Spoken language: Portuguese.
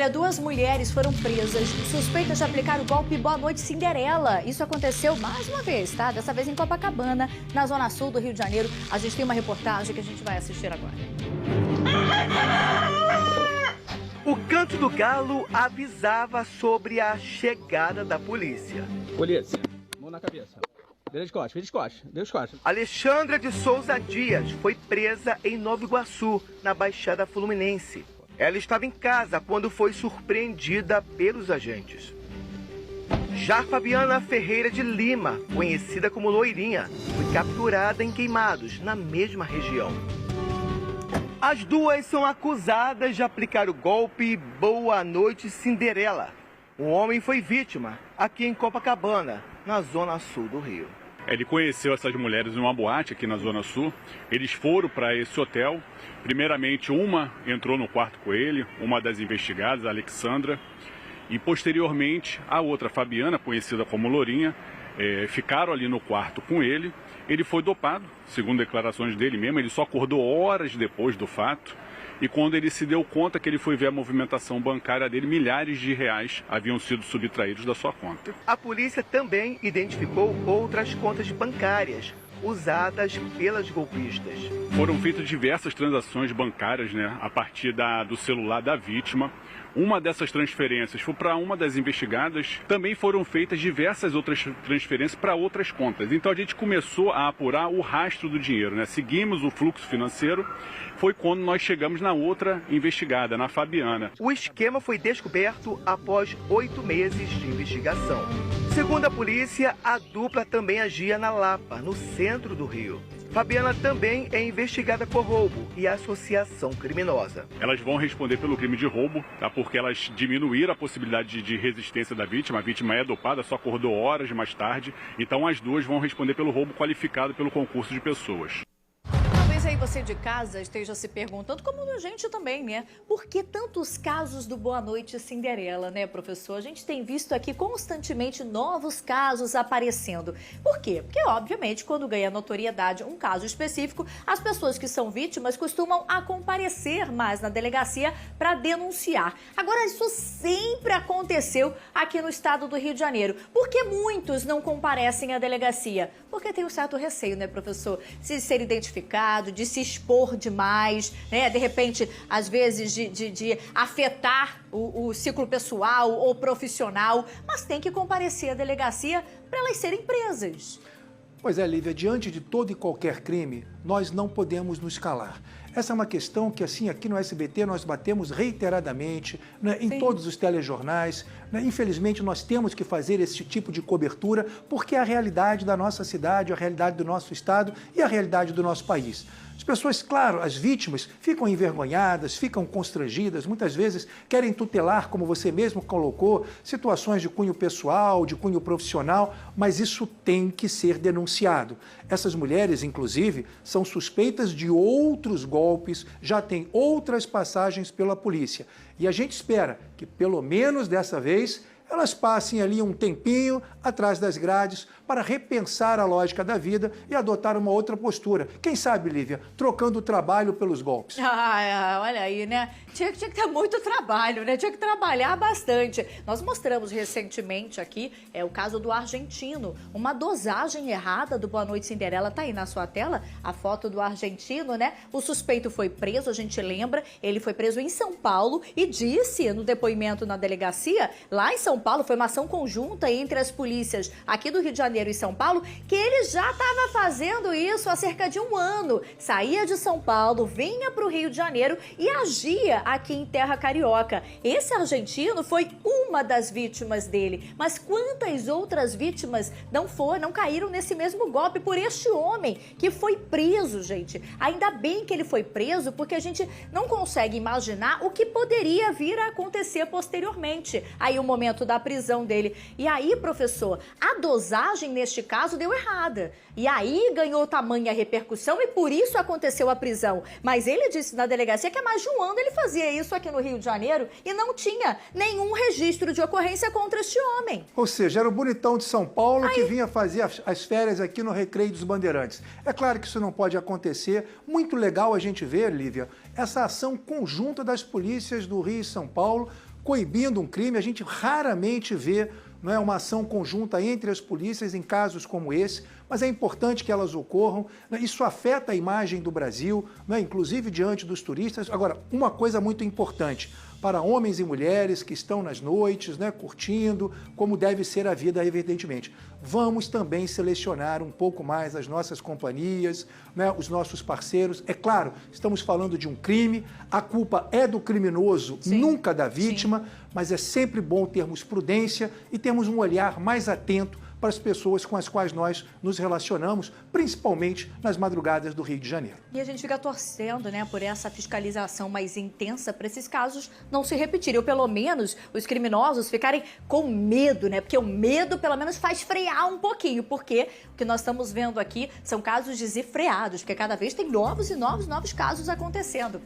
Olha, 2 mulheres foram presas suspeitas de aplicar o golpe Boa Noite Cinderela. Isso aconteceu mais uma vez, tá? Dessa vez em Copacabana, na zona sul do Rio de Janeiro. A gente tem uma reportagem que a gente vai assistir agora. O canto do galo avisava sobre a chegada da polícia. Polícia, mão na cabeça. Vira de costas. Alexandra de Souza Dias foi presa em Nova Iguaçu, na Baixada Fluminense. Ela estava em casa quando foi surpreendida pelos agentes. Já Fabiana Ferreira de Lima, conhecida como Loirinha, foi capturada em Queimados, na mesma região. As duas são acusadas de aplicar o golpe Boa Noite Cinderela. Um homem foi vítima aqui em Copacabana, na zona sul do Rio. Ele conheceu essas mulheres em uma boate aqui na Zona Sul. Eles foram para esse hotel. Primeiramente, uma entrou no quarto com ele, uma das investigadas, a Alexandra. E, posteriormente, a outra, Fabiana, conhecida como Lourinha, ficaram ali no quarto com ele. Ele foi dopado, segundo declarações dele mesmo. Ele só acordou horas depois do fato. E quando ele se deu conta que ele foi ver a movimentação bancária dele, milhares de reais haviam sido subtraídos da sua conta. A polícia também identificou outras contas bancárias usadas pelas golpistas. Foram feitas diversas transações bancárias, a partir do celular da vítima. Uma dessas transferências foi para uma das investigadas. Também foram feitas diversas outras transferências para outras contas. Então a gente começou a apurar o rastro do dinheiro, Seguimos o fluxo financeiro. Foi quando nós chegamos na outra investigada, na Fabiana. O esquema foi descoberto após 8 meses de investigação. Segundo a polícia, a dupla também agia na Lapa, no centro do Rio. Fabiana também é investigada por roubo e associação criminosa. Elas vão responder pelo crime de roubo, porque elas diminuíram a possibilidade de resistência da vítima. A vítima é dopada, só acordou horas mais tarde. Então as duas vão responder pelo roubo qualificado pelo concurso de pessoas. Talvez aí você de casa esteja se perguntando, como a gente também, Por que tantos casos do Boa Noite Cinderela, professor? A gente tem visto aqui constantemente novos casos aparecendo. Por quê? Porque, obviamente, quando ganha notoriedade um caso específico, as pessoas que são vítimas costumam a comparecer mais na delegacia para denunciar. Agora, isso sempre aconteceu aqui no estado do Rio de Janeiro. Por que muitos não comparecem à delegacia? Porque tem um certo receio, professor? De ser identificado, de se expor demais, de repente, às vezes, de afetar o ciclo pessoal ou profissional, mas tem que comparecer à delegacia para elas serem presas. Pois é, Lívia, diante de todo e qualquer crime, nós não podemos nos calar. Essa é uma questão que, assim, aqui no SBT nós batemos reiteradamente, em todos os telejornais. Infelizmente, nós temos que fazer esse tipo de cobertura porque é a realidade da nossa cidade, a realidade do nosso estado e a realidade do nosso país. As pessoas, claro, as vítimas, ficam envergonhadas, ficam constrangidas, muitas vezes querem tutelar, como você mesmo colocou, situações de cunho pessoal, de cunho profissional, mas isso tem que ser denunciado. Essas mulheres, inclusive, são suspeitas de outros golpes, já têm outras passagens pela polícia. E a gente espera que, pelo menos dessa vez, elas passem ali um tempinho atrás das grades para repensar a lógica da vida e adotar uma outra postura. Quem sabe, Lívia, trocando o trabalho pelos golpes. Olha aí, Tinha que ter muito trabalho, Tinha que trabalhar bastante. Nós mostramos recentemente aqui, o caso do argentino, uma dosagem errada do Boa Noite Cinderela. Tá aí na sua tela a foto do argentino, O suspeito foi preso, a gente lembra, ele foi preso em São Paulo e disse no depoimento na delegacia, lá em São Paulo, foi uma ação conjunta entre as polícias aqui do Rio de Janeiro e São Paulo, que ele já estava fazendo isso há cerca de 1 ano. Saía de São Paulo, vinha para o Rio de Janeiro e agia aqui em terra carioca. Esse argentino foi uma das vítimas dele, mas quantas outras vítimas não caíram nesse mesmo golpe por este homem que foi preso, gente? Ainda bem que ele foi preso, porque a gente não consegue imaginar o que poderia vir a acontecer posteriormente. Aí o momento da prisão dele. E aí, professor, a dosagem neste caso deu errada. E aí ganhou tamanha repercussão e por isso aconteceu a prisão. Mas ele disse na delegacia que há mais de 1 ano ele fazia isso aqui no Rio de Janeiro e não tinha nenhum registro de ocorrência contra este homem. Ou seja, era o bonitão de São Paulo que vinha fazer as férias aqui no Recreio dos Bandeirantes. É claro que isso não pode acontecer. Muito legal a gente ver, Lívia, essa ação conjunta das polícias do Rio e São Paulo coibindo um crime. A gente raramente vê, não é, uma ação conjunta entre as polícias em casos como esse, mas é importante que elas ocorram, né? Isso afeta a imagem do Brasil, né? Inclusive diante dos turistas. Agora, uma coisa muito importante, para homens e mulheres que estão nas noites, né, curtindo, como deve ser a vida, evidentemente. Vamos também selecionar um pouco mais as nossas companhias, né, os nossos parceiros. É claro, estamos falando de um crime, a culpa é do criminoso, Sim. nunca da vítima, mas é sempre bom termos prudência e termos um olhar mais atento para as pessoas com as quais nós nos relacionamos, principalmente nas madrugadas do Rio de Janeiro. E a gente fica torcendo, né, por essa fiscalização mais intensa para esses casos não se repetirem, ou pelo menos os criminosos ficarem com medo, né? Porque o medo pelo menos faz frear um pouquinho, porque o que nós estamos vendo aqui são casos desenfreados, porque cada vez tem novos casos acontecendo.